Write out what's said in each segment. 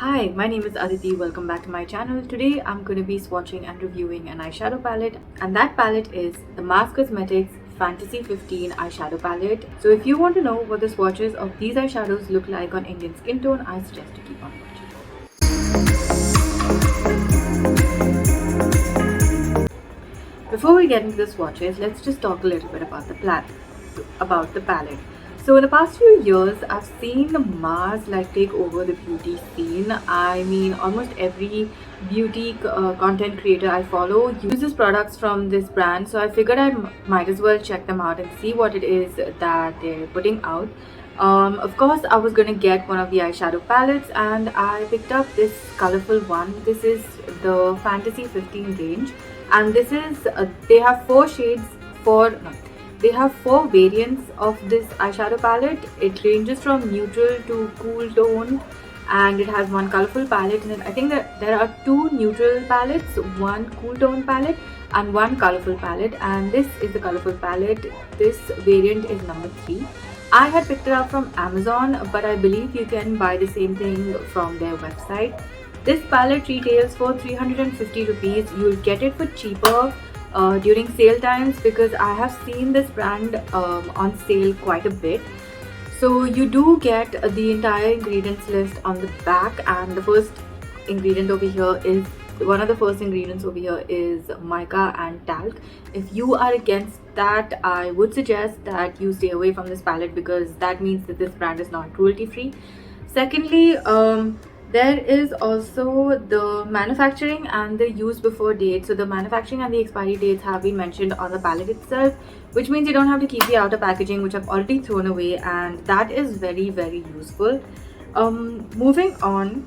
Hi, my name is Aditi. Welcome back to my channel. Today I'm going to be swatching and reviewing an eyeshadow palette, and that palette is the Mars Cosmetics Fantasy 15 eyeshadow palette. So if you want to know what the swatches of these eyeshadows look like on Indian skin tone, I suggest to keep on watching. Before we get into the swatches, let's just talk a little bit about the palette. So in the past few years, I've seen the Mars take over the beauty scene. I mean, almost every beauty content creator I follow uses products from this brand. So I figured I might as well check them out and see what it is that they're putting out. Of course, I was gonna get one of the eyeshadow palettes, and I picked up this colorful one. This is the Fantasy 15 range, and this is they have they have four variants of this eyeshadow palette. It ranges from neutral to cool toned, and it has one colorful palette. And I think that there are two neutral palettes, one cool tone palette and one colorful palette, and this is the colorful palette. This variant is number 3. I had picked it up from Amazon, but I believe you can buy the same thing from their website. This palette retails for 350 rupees. You'll get it for cheaper during sale times, because I have seen this brand on sale quite a bit. So you do get the entire ingredients list on the back, and the first ingredient over here is one of the first ingredients over here is mica and talc. If you are against that, I would suggest that you stay away from this palette, because that means that this brand is not cruelty free. Secondly, there is also the manufacturing and the use before date. So the manufacturing and the expiry dates have been mentioned on the palette itself, which means you don't have to keep the outer packaging, which I've already thrown away, and that is very, very useful. Moving on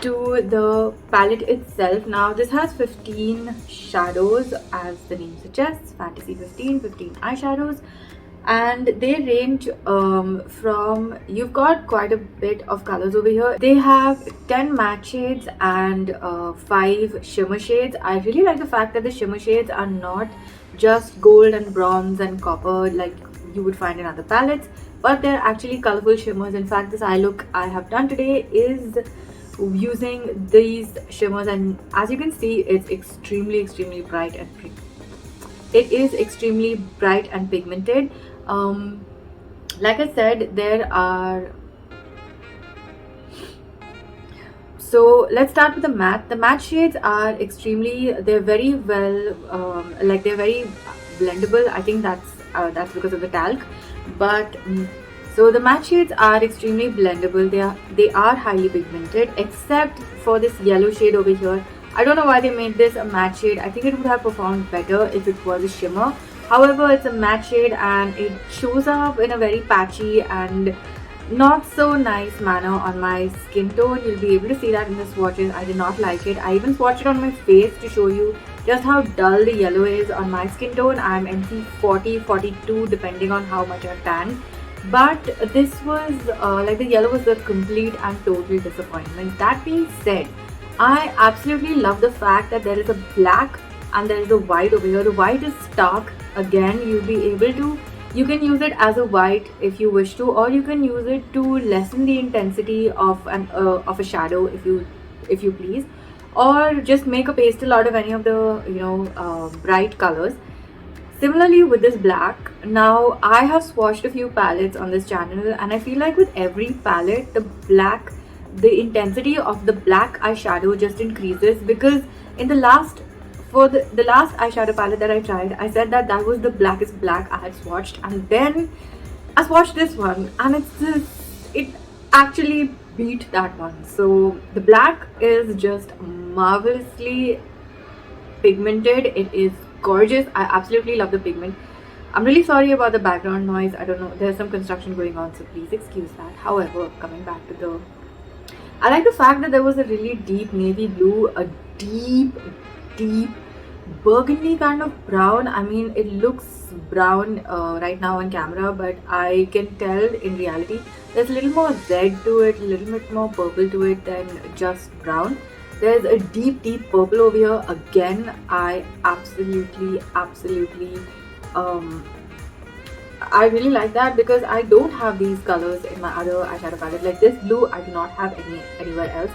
to the palette itself. Now this has 15 shadows, as the name suggests, Fantasy 15 eyeshadows, and they range from, you've got quite a bit of colors over here. They have 10 matte shades and 5 shimmer shades. I really like the fact that the shimmer shades are not just gold and bronze and copper like you would find in other palettes, but they're actually colorful shimmers. In fact, this eye look I have done today is using these shimmers, and as you can see, it's extremely bright and it is extremely bright and pigmented. Like I said, there are, so let's start with the matte. The matte shades are they're very well, they're very blendable. I think that's because of the talc, but so the matte shades are extremely blendable. They are highly pigmented, except for this yellow shade over here. I don't know why they made this a matte shade. I think it would have performed better if it was a shimmer. However, it's a matte shade and it shows up in a very patchy and not so nice manner on my skin tone. You'll be able to see that in the swatches. I did not like it. I even swatched it on my face to show you just how dull the yellow is on my skin tone. I'm NC 40, 42 depending on how much I've tanned. But this was the yellow was a complete and total disappointment. That being said, I absolutely love the fact that there is a black and there is a white over here. The white is stark. Again, you can use it as a white if you wish to, or you can use it to lessen the intensity of a shadow if you please, or just make a pastel out of any of the bright colors. Similarly with this black, now I have swatched a few palettes on this channel, and I feel like with every palette, the intensity of the black eyeshadow just increases, because in the last eyeshadow palette that I tried, I said that was the blackest black I had swatched, and then I swatched this one and it actually beat that one. So the black is just marvelously pigmented. It is gorgeous. I absolutely love the pigment. I'm really sorry about the background noise. I don't know, there's some construction going on, so please excuse that. However, coming back to I like the fact that there was a really deep navy blue, a deep burgundy kind of brown. I mean, it looks brown right now on camera, but I can tell in reality there's a little more red to it, a little bit more purple to it than just brown. There's a deep purple over here. Again, I absolutely I really like that because I don't have these colors in my other eyeshadow palette. Like this blue, I do not have anywhere else.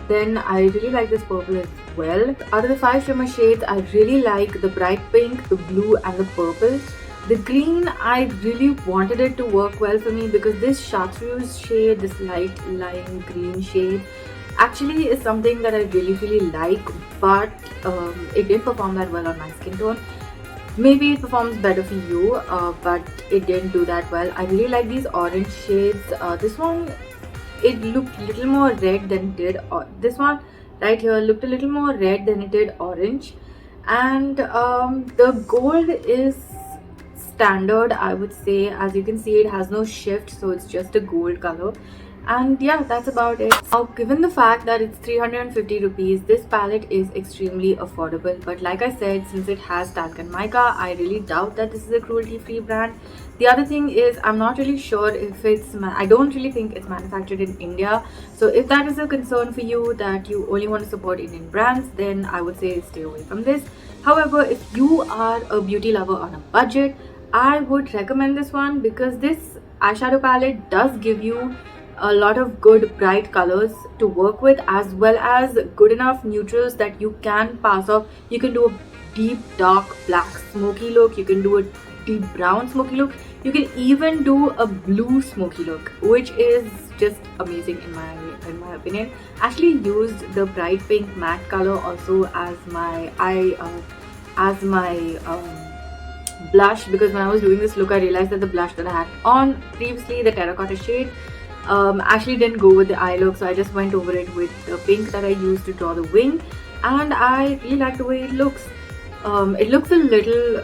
Then I really like this purple as well. Out of the 5 shimmer shades, I really like the bright pink, the blue and the purple. The green, I really wanted it to work well for me because this chartreuse shade, this light lime green shade, actually is something that I really like, but it didn't perform that well on my skin tone. Maybe it performs better for you, but it didn't do that well. I really like these orange shades. This one, it looked a little more red than it did. This one right here looked a little more red than it did orange. And the gold is standard, I would say. As you can see, it has no shift, so it's just a gold color. And yeah, that's about it. Now, given the fact that it's 350 rupees, this palette is extremely affordable. But like I said, since it has talc and mica, I really doubt that this is a cruelty-free brand. The other thing is, I'm not really sure if I don't really think it's manufactured in India. So if that is a concern for you, that you only want to support Indian brands, then I would say stay away from this. However, if you are a beauty lover on a budget, I would recommend this one because this eyeshadow palette does give you a lot of good bright colors to work with, as well as good enough neutrals that you can pass off. You can do a deep dark black smoky look, you can do a deep brown smoky look, you can even do a blue smoky look, which is just amazing in my opinion. I actually used the bright pink matte color also as my blush, because when I was doing this look I realized that the blush that I had on previously, the terracotta shade, actually didn't go with the eye look, so I just went over it with the pink that I used to draw the wing, and I really like the way it looks. It looks a little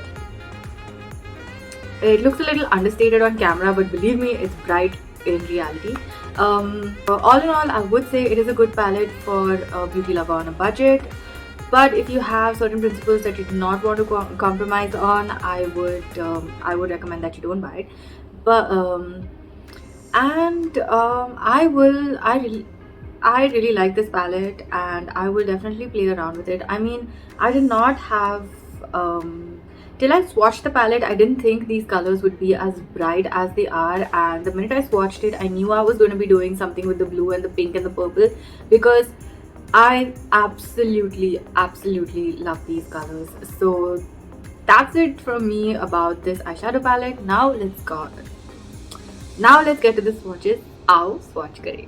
understated on camera, but believe me, it's bright in reality. All in all, I would say it is a good palette for a beauty lover on a budget. But if you have certain principles that you do not want to compromise on, I would recommend that you don't buy it. But I really like this palette, and I will definitely play around with it. I mean, I did not have till I swatched the palette, I didn't think these colors would be as bright as they are, and the minute I swatched it, I knew I was going to be doing something with the blue and the pink and the purple, because I absolutely love these colors. So that's it from me about this eyeshadow palette. Now let's get to the swatches. आओ swatch करें.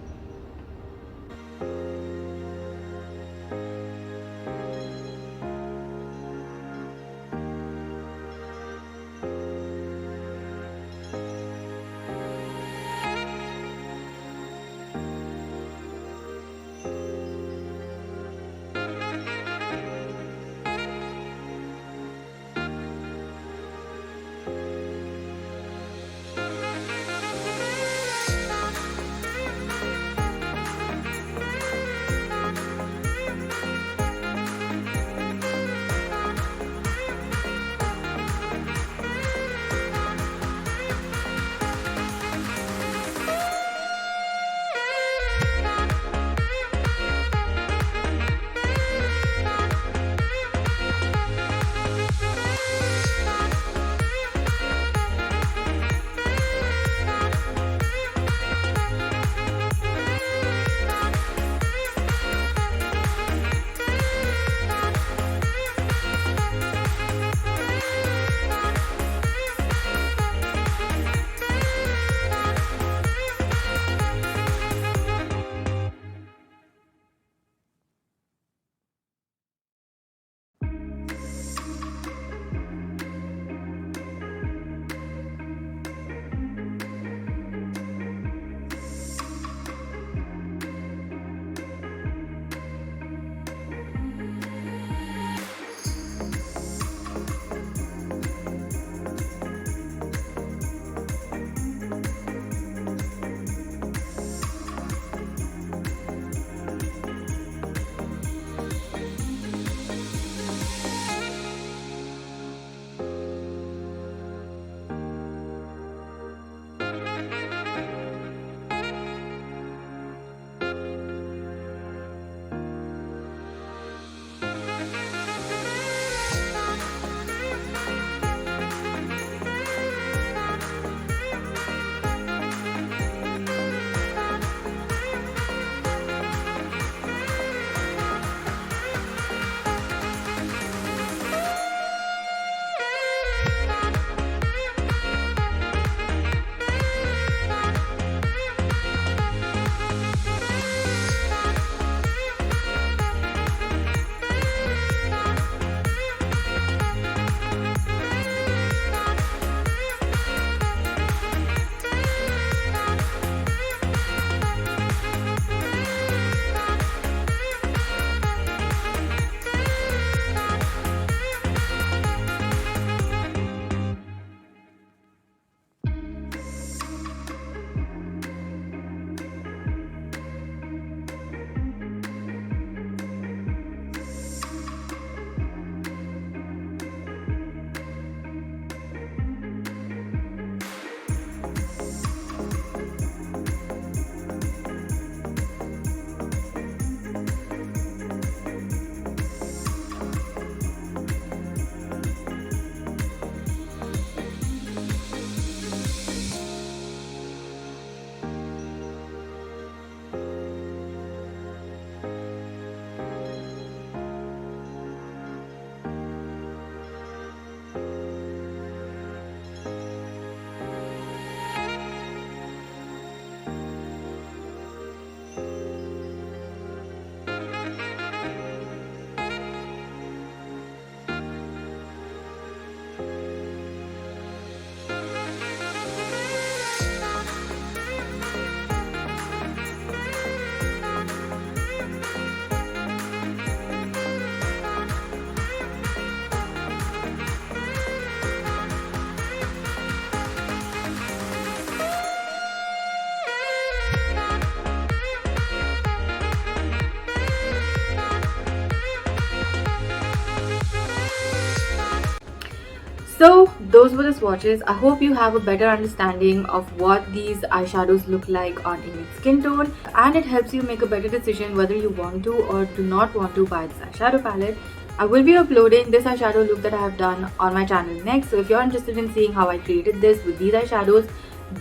So those were the swatches. I hope you have a better understanding of what these eyeshadows look like on Indian skin tone, and it helps you make a better decision whether you want to or do not want to buy this eyeshadow palette. I will be uploading this eyeshadow look that I have done on my channel next, so if you're interested in seeing how I created this with these eyeshadows,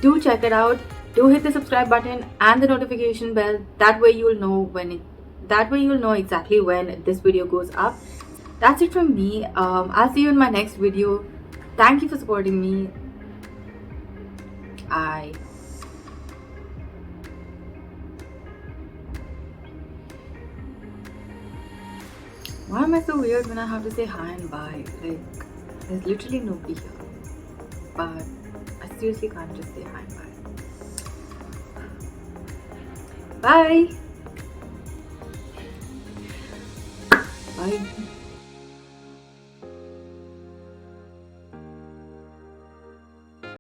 do check it out. Do hit the subscribe button and the notification bell. That way you'll know exactly when this video goes up. That's it from me. I'll see you in my next video. Thank you for supporting me. Why am I so weird when I have to say hi and bye? Like, there's literally nobody here. But I seriously can't just say hi and bye. Bye. Bye.